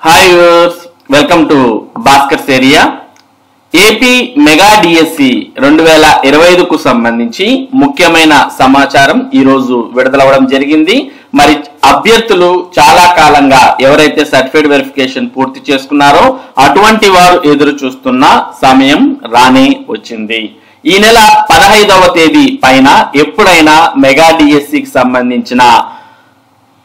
Hi viewers, welcome to Bhaskar's area. AP mega DSC 2025కు సంబంధించి ముఖ్యమైన సమాచారం ఈరోజు విడుదలవ్వడం జరిగింది. మరి అభ్యర్థులు చాలా కాలంగా ఎవరైతే సర్టిఫికేట్ వెరిఫికేషన్ పూర్తి చేసుకున్నారో అటువంటి వారు ఎదురు చూస్తున్న సమయం రానే వచ్చింది. ఈ నెల 15వ తేదీ పైన ఎప్పుడైనా మెగా డిఎస్సికి సంబంధించిన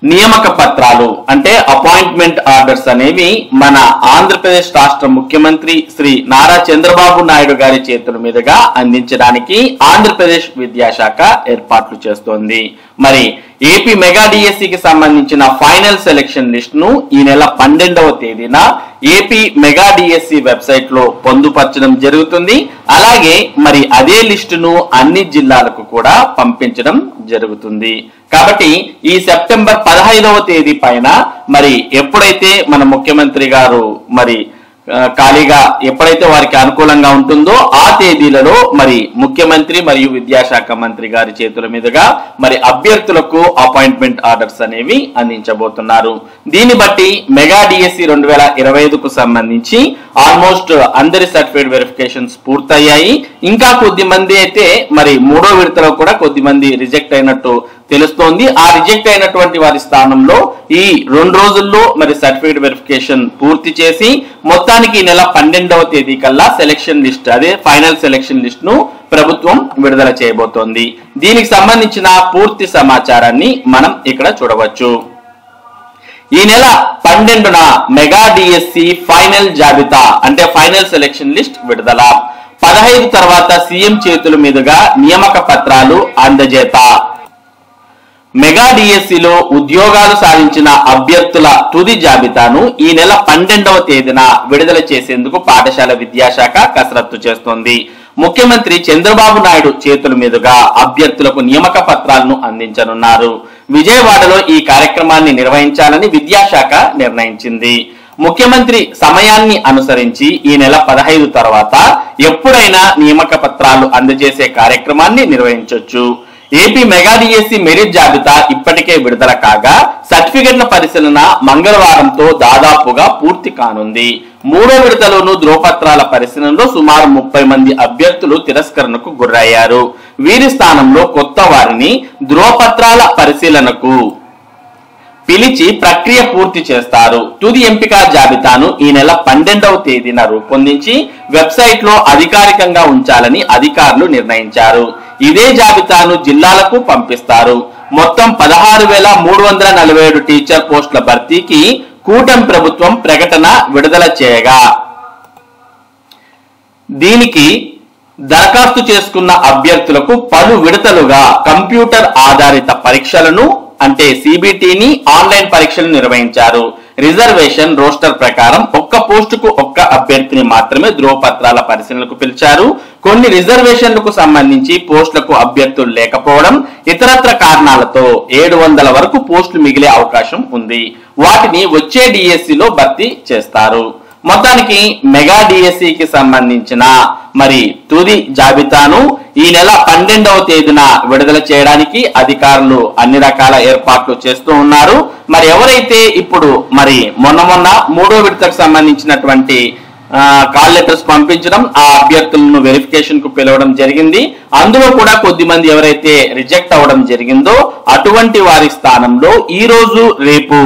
నియామక పత్రాలు అంటే అపాయింట్మెంట్ ఆర్డర్స్ అనేవి మన ఆంధ్రప్రదేశ్ రాష్ట్ర ముఖ్యమంత్రి శ్రీ నారా చంద్రబాబు నాయుడు గారి చేతుల మీదుగా అందించడానికి ఆంధ్రప్రదేశ్ విద్యాశాఖ ఏర్పాట్లు చేస్తోంది. మరి ఏపీ మెగా డిఎస్సికి సంబంధించిన ఫైనల్ సెలక్షన్ లిస్ట్ ను ఈ నెల 12వ తేదీన ఏపీ మెగా డిఎస్సి వెబ్సైట్ లో పొందుపరచడం జరుగుతుంది. అలాగే మరి అదే లిస్టును అన్ని జిల్లాలకు కూడా పంపించడం జరుగుతుంది. కాబట్టి ఈ సెప్టెంబర్ 15వ తేదీ పైన మరి ఎప్పుడైతే మన ముఖ్యమంత్రి గారు మరి ఖాళీగా ఎప్పుడైతే వారికి అనుకూలంగా ఉంటుందో ఆ తేదీలలో మరి ముఖ్యమంత్రి మరియు విద్యాశాఖ మంత్రి గారి చేతుల మీదుగా మరి అభ్యర్థులకు అపాయింట్మెంట్ ఆర్డర్స్ అనేవి అందించబోతున్నారు. దీన్ని బట్టి మెగా డిఎస్సి 2025కు సంబంధించి ఆల్మోస్ట్ అందరి సర్టిఫికేట్ వెరిఫికేషన్స్ పూర్తయ్యాయి. ఇంకా కొద్ది మంది అయితే మరి మూడో విడతలో కూడా కొద్ది మంది రిజెక్ట్ అయినట్టు తెలుస్తోంది. ఆ రిజెక్ట్ అయినటువంటి వారి స్థానంలో ఈ 2 రోజుల్లో మరి సర్టిఫికేట్ వెరిఫికేషన్ పూర్తి చేసి మొత్తానికి ఈ నెల 12వ తేదీ కల్లా సెలక్షన్ లిస్ట్ అదే ఫైనల్ సెలక్షన్ లిస్ట్ ను ప్రభుత్వం విడుదల చేయబోతోంది. దీనికి సంబంధించిన పూర్తి సమాచారాన్ని మనం ఇక్కడ చూడవచ్చు. ఈ నెల 12న మెగా డిఎస్సి ఫైనల్ జాబితా అంటే ఫైనల్ సెలక్షన్ లిస్ట్ విడుదల. 15 తర్వాత సీఎం చేతుల మీదుగా నియామక పత్రాలు అందజేత. మెగా డిఎస్సిలో ఉద్యోగాలు సాధించిన అభ్యర్థుల తుది జాబితాను ఈ నెల 12వ తేదీన విడుదల చేసేందుకు పాఠశాల విద్యాశాఖ కసరత్తు చేస్తోంది. ముఖ్యమంత్రి చంద్రబాబు నాయుడు చేతుల మీదుగా అభ్యర్థులకు నియామక పత్రాలను అందించనున్నారు. విజయవాడలో ఈ కార్యక్రమాన్ని నిర్వహించాలని విద్యాశాఖ నిర్ణయించింది. ముఖ్యమంత్రి సమయాన్ని అనుసరించి ఈ నెల 15 తర్వాత ఎప్పుడైనా నియామక పత్రాలు అందజేసే కార్యక్రమాన్ని నిర్వహించవచ్చు. ఏపీ మెగా డిఎస్సి మెరిట్ జాబితా ఇప్పటికే విడుదల కాగా సర్టిఫికెట్ల పరిశీలన మంగళవారంతో దాదాపుగా పూర్తి కానుంది. మూడో విడతలోనూ ధ్రువపత్రాల పరిశీలనలో సుమారు 30 మంది అభ్యర్థులు తిరస్కరణకు గురయ్యారు. వీరి స్థానంలో కొత్త వారిని ధ్రువపత్రాల పరిశీలనకు పిలిచి ప్రక్రియ పూర్తి చేస్తారు. తుది ఎంపిక జాబితాను ఈ నెల 12వ తేదీన రూపొందించి వెబ్సైట్ లో అధికారికంగా ఉంచాలని అధికారులు నిర్ణయించారు. ఇదే జాబితాను జిల్లాలకు పంపిస్తారు. మొత్తం 16,347 టీచర్ పోస్టుల భర్తీకి కూటమి ప్రభుత్వం ప్రకటన విడుదల చేయగా దీనికి దరఖాస్తు చేసుకున్న అభ్యర్థులకు పలు విడతలుగా కంప్యూటర్ ఆధారిత పరీక్షలను అంటే సిబిటిని ఆన్లైన్ పరీక్షలు నిర్వహించారు. రిజర్వేషన్ రోస్టర్ ప్రకారం ఒక్క పోస్టుకు ఒక్క అభ్యర్థిని మాత్రమే ధ్రువపత్రాల పరిశీలనకు పిలిచారు. కొన్ని రిజర్వేషన్లకు సంబంధించి పోస్టులకు అభ్యర్థులు లేకపోవడం ఇతరత్ర కారణాలతో 700 వరకు పోస్టులు మిగిలే అవకాశం ఉంది. వాటిని వచ్చే డిఎస్సిలో భర్తీ చేస్తారు. మొత్తానికి మెగా డిఎస్సికి సంబంధించిన మరి తుది జాబితాను ఈ నెల 12వ తేదీన విడుదల చేయడానికి అధికారులు అన్ని రకాల ఏర్పాట్లు చేస్తూ ఉన్నారు. మరి ఎవరైతే ఇప్పుడు మరి మొన్న మూడో విడతకు సంబంధించినటువంటి కాల్ లెటర్స్ పంపించడం ఆ అభ్యర్థులను వెరిఫికేషన్ కు పిలవడం జరిగింది. అందులో కూడా కొద్ది మంది ఎవరైతే రిజెక్ట్ అవ్వడం జరిగిందో అటువంటి వారి స్థానంలో ఈ రోజు రేపు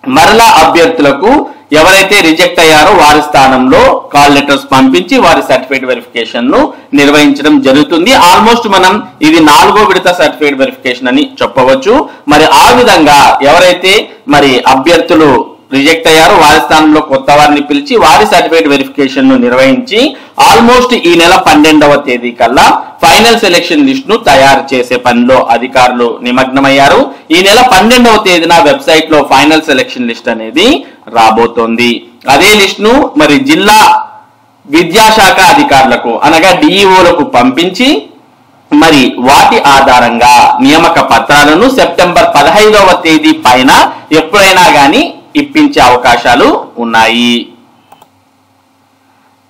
మరలా అభ్యర్థులకు ఎవరైతే రిజెక్ట్ అయ్యారో వారి స్థానంలో కాల్ లెటర్స్ పంపించి వారి సర్టిఫికేట్ వెరిఫికేషన్ ను నిర్వహించడం జరుగుతుంది. ఆల్మోస్ట్ మనం ఇది 4వ విడత సర్టిఫికేట్ వెరిఫికేషన్ అని చెప్పవచ్చు. మరి ఆ విధంగా ఎవరైతే మరి అభ్యర్థులు రిజెక్ట్ అయ్యారో వారి స్థానంలో కొత్త వారిని పిలిచి వారి సర్టిఫికేట్ వెరిఫికేషన్ ను నిర్వహించి ఆల్మోస్ట్ ఈ నెల 12వ తేదీ కల్లా ఫైనల్ సెలక్షన్ లిస్ట్ ను తయారు చేసే పనిలో అధికారులు నిమగ్నమయ్యారు. ఈ నెల 12వ తేదీన వెబ్సైట్ లో ఫైనల్ సెలక్షన్ లిస్ట్ అనేది రాబోతోంది. అదే లిస్ట్ ను మరి జిల్లా విద్యాశాఖ అధికారులకు అనగా డిఈఓలకు పంపించి మరి వాటి ఆధారంగా నియామక పత్రాలను సెప్టెంబర్ 15వ తేదీ పైన ఎప్పుడైనా గానీ ఇప్పించే అవకాశాలు ఉన్నాయి.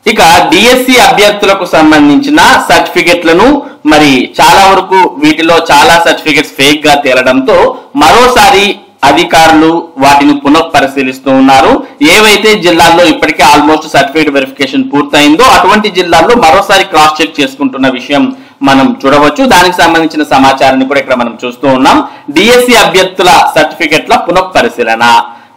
ఇక డిఎస్సి అభ్యర్థులకు సంబంధించిన సర్టిఫికెట్లను మరి చాలా వరకు వీటిలో చాలా సర్టిఫికెట్స్ ఫేక్ గా తేలడంతో మరోసారి అధికారులు వాటిని పునఃపరిశీలిస్తూ ఉన్నారు. ఏవైతే జిల్లాల్లో ఇప్పటికే ఆల్మోస్ట్ సర్టిఫికేట్ వెరిఫికేషన్ పూర్తయిందో అటువంటి జిల్లాల్లో మరోసారి క్రాస్ చెక్ చేసుకుంటున్న విషయం మనం చూడవచ్చు. దానికి సంబంధించిన సమాచారాన్ని కూడా ఇక్కడ మనం చూస్తూ ఉన్నాం. డిఎస్సి అభ్యర్థుల సర్టిఫికెట్ల పునఃపరిశీలన.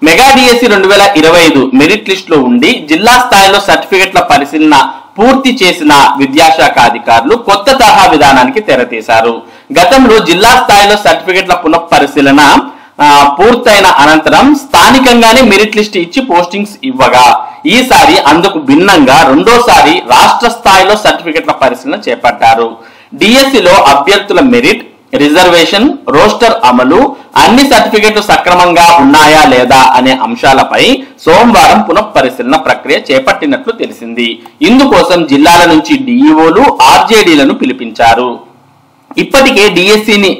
మెగా డిఎస్సి 2025 మెరిట్ లిస్ట్ లో ఉండి జిల్లా స్థాయిలో సర్టిఫికెట్ల పరిశీలన పూర్తి చేసిన విద్యాశాఖ అధికారులు కొత్త తరహా విధానానికి తెరతీశారు. గతంలో జిల్లా స్థాయిలో సర్టిఫికెట్ల పునఃపరిశీలన పూర్తయిన అనంతరం స్థానికంగానే మెరిట్ లిస్ట్ ఇచ్చి పోస్టింగ్స్ ఇవ్వగా ఈసారి అందుకు భిన్నంగా రెండోసారి రాష్ట్ర స్థాయిలో సర్టిఫికెట్ల పరిశీలన చేపట్టారు. డిఎస్సిలో అభ్యర్థుల మెరిట్, రిజర్వేషన్, రోస్టర్ అమలు, అన్ని సర్టిఫికెట్లు సక్రమంగా ఉన్నాయా లేదా అనే అంశాలపై సోమవారం పునఃపరిశీలన ప్రక్రియ చేపట్టినట్లు తెలిసింది. ఇందుకోసం జిల్లాల నుంచి డిఈఓలు, ఆర్జేడీలను పిలిపించారు. ఇప్పటికే డిఎస్సిని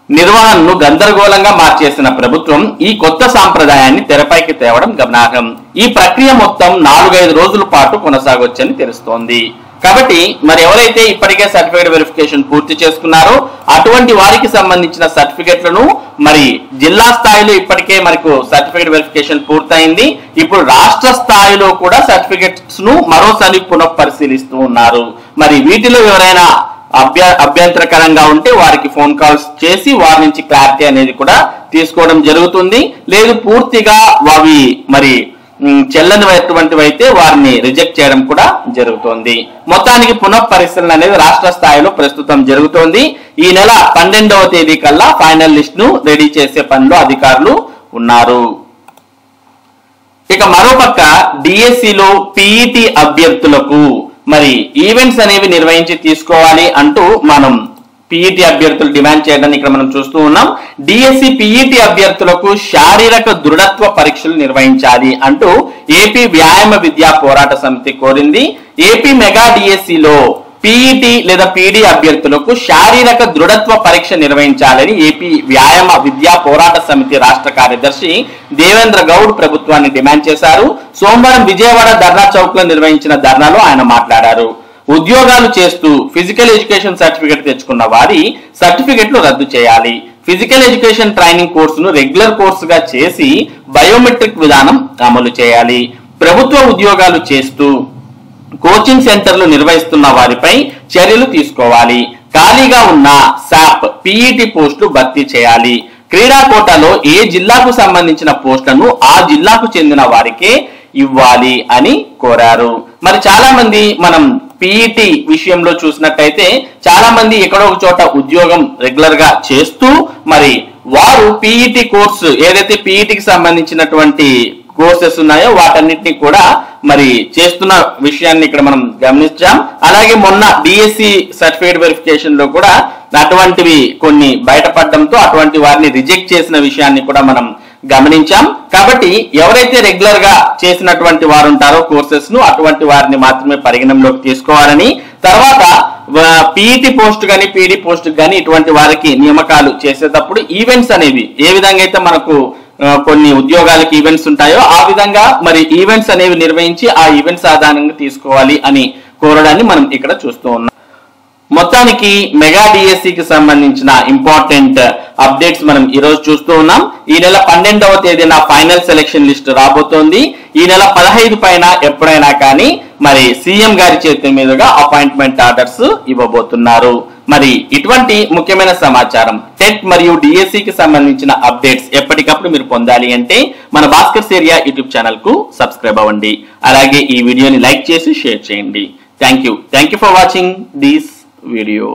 నిర్వహణను గందరగోళంగా మార్చేసిన ప్రభుత్వం ఈ కొత్త సాంప్రదాయాన్ని తెరపైకి తేవడం గమనార్హం. ఈ ప్రక్రియ మొత్తం 4-5 రోజుల పాటు కొనసాగొచ్చని తెలుస్తోంది. కాబట్టి మరి ఎవరైతే ఇప్పటికే సర్టిఫికేట్ వెరిఫికేషన్ పూర్తి చేసుకున్నారో అటువంటి వారికి సంబంధించిన సర్టిఫికెట్లను మరి జిల్లా స్థాయిలో ఇప్పటికే మనకు సర్టిఫికేట్ వెరిఫికేషన్ పూర్తయింది. ఇప్పుడు రాష్ట్ర స్థాయిలో కూడా సర్టిఫికెట్స్ ను మరోసారి పునఃపరిశీలిస్తూ ఉన్నారు. మరి వీటిలో ఎవరైనా అభ్యంతరకరంగా ఉంటే వారికి ఫోన్ కాల్స్ చేసి వారి నుంచి క్లారిటీ అనేది కూడా తీసుకోవడం జరుగుతుంది. లేదు పూర్తిగా అవి మరి చెల్లనిటువంటి అయితే వారిని రిజెక్ట్ చేయడం కూడా జరుగుతోంది. మొత్తానికి పునఃపరిశీలన అనేది రాష్ట్ర స్థాయిలో ప్రస్తుతం జరుగుతోంది. ఈ నెల 12వ తేదీ కల్లా ఫైనల్ లిస్ట్ ను రెడీ చేసే పనిలో అధికారులు ఉన్నారు. ఇక మరోపక్క డిఎస్సిలో పిఈటి అభ్యర్థులకు మరి ఈవెంట్స్ అనేవి నిర్వహించి తీసుకోవాలి అంటూ మనం పిఈటి అభ్యర్థులు డిమాండ్ చేయడాన్ని ఇక్కడ మనం చూస్తూ ఉన్నాం. డిఎస్సి పిఈటి అభ్యర్థులకు శారీరక దృఢత్వ పరీక్షలు నిర్వహించాలి అంటూ ఏపీ వ్యాయామ విద్యా పోరాట సమితి కోరింది. ఏపీ మెగా డిఎస్సిలో పిఈటి లేదా పీడీ అభ్యర్థులకు శారీరక దృఢత్వ పరీక్ష నిర్వహించాలని ఏపీ వ్యాయామ విద్యా పోరాట సమితి రాష్ట్ర కార్యదర్శి దేవేంద్ర గౌడ్ ప్రభుత్వాన్ని డిమాండ్ చేశారు. సోమవారం విజయవాడ ధర్నా చౌక్ లో నిర్వహించిన ధర్నాలో ఆయన మాట్లాడారు. ఉద్యోగాలు చేస్తూ ఫిజికల్ ఎడ్యుకేషన్ సర్టిఫికెట్ తెచ్చుకున్న వారి సర్టిఫికెట్లు రద్దు చేయాలి. ఫిజికల్ ఎడ్యుకేషన్ ట్రైనింగ్ కోర్సును రెగ్యులర్ కోర్సుగా చేసి బయోమెట్రిక్ విధానం అమలు చేయాలి. ప్రభుత్వ ఉద్యోగాలు చేస్తూ కోచింగ్ సెంటర్లు నిర్వహిస్తున్న వారిపై చర్యలు తీసుకోవాలి. ఖాళీగా ఉన్న సాప్ పిఈటి పోస్టులు భర్తీ చేయాలి. క్రీడా కోటాలో ఏ జిల్లాకు సంబంధించిన పోస్టులను ఆ జిల్లాకు చెందిన వారికే ఇవ్వాలి అని కోరారు. మరి చాలా మంది మనం పిఈటి విషయంలో చూసినట్టయితే చాలా మంది ఎక్కడో ఒక చోట ఉద్యోగం రెగ్యులర్ గా చేస్తూ మరి వారు పిఈటి కోర్సు ఏదైతే పిఈటికి సంబంధించినటువంటి కోర్సెస్ ఉన్నాయో వాటన్నిటిని కూడా మరి చేస్తున్న విషయాన్ని ఇక్కడ మనం గమనించాం. అలాగే మొన్న డిఎస్సి సర్టిఫికేట్ వెరిఫికేషన్ లో కూడా అటువంటివి కొన్ని బయటపడడంతో అటువంటి వారిని రిజెక్ట్ చేసిన విషయాన్ని కూడా మనం గమనించాం. కాబట్టి ఎవరైతే రెగ్యులర్ గా చేసినటువంటి వారు ఉంటారో కోర్సెస్ ను అటువంటి వారిని మాత్రమే పరిగణనలోకి తీసుకోవాలని, తర్వాత పిఈటి పోస్ట్ గానీ పీడీ పోస్ట్ గానీ ఇటువంటి వారికి నియామకాలు చేసేటప్పుడు ఈవెంట్స్ అనేవి ఏ విధంగా అయితే మనకు కొన్ని ఉద్యోగాలకి ఈవెంట్స్ ఉంటాయో ఆ విధంగా మరి ఈవెంట్స్ అనేవి నిర్వహించి ఆ ఈవెంట్స్ ఆధారంగా తీసుకోవాలి అని కోరడాన్ని మనం ఇక్కడ చూస్తూ ఉన్నాం. మొత్తానికి మెగా డిఎస్సికి సంబంధించిన ఇంపార్టెంట్ అప్డేట్స్ మనం ఈ రోజు చూస్తూ ఉన్నాం. ఈ నెల 12వ తేదీన ఫైనల్ సెలెక్షన్ లిస్ట్ రాబోతోంది. ఈ నెల 15 పైన ఎప్పుడైనా కానీ మరి సీఎం గారి చేతుల మీదుగా అపాయింట్మెంట్ ఆర్డర్స్ ఇవ్వబోతున్నారు. మరి ఇటువంటి ముఖ్యమైన సమాచారం టెట్ మరియు డిఎస్సికి సంబంధించిన అప్డేట్స్ ఎప్పటికప్పుడు మీరు పొందాలి అంటే మన భాస్కర్స్ ఏరియా యూట్యూబ్ ఛానల్ కు సబ్స్క్రైబ్ అవ్వండి. అలాగే ఈ వీడియోని లైక్ చేసి షేర్ చేయండి. Thank you for watching this video.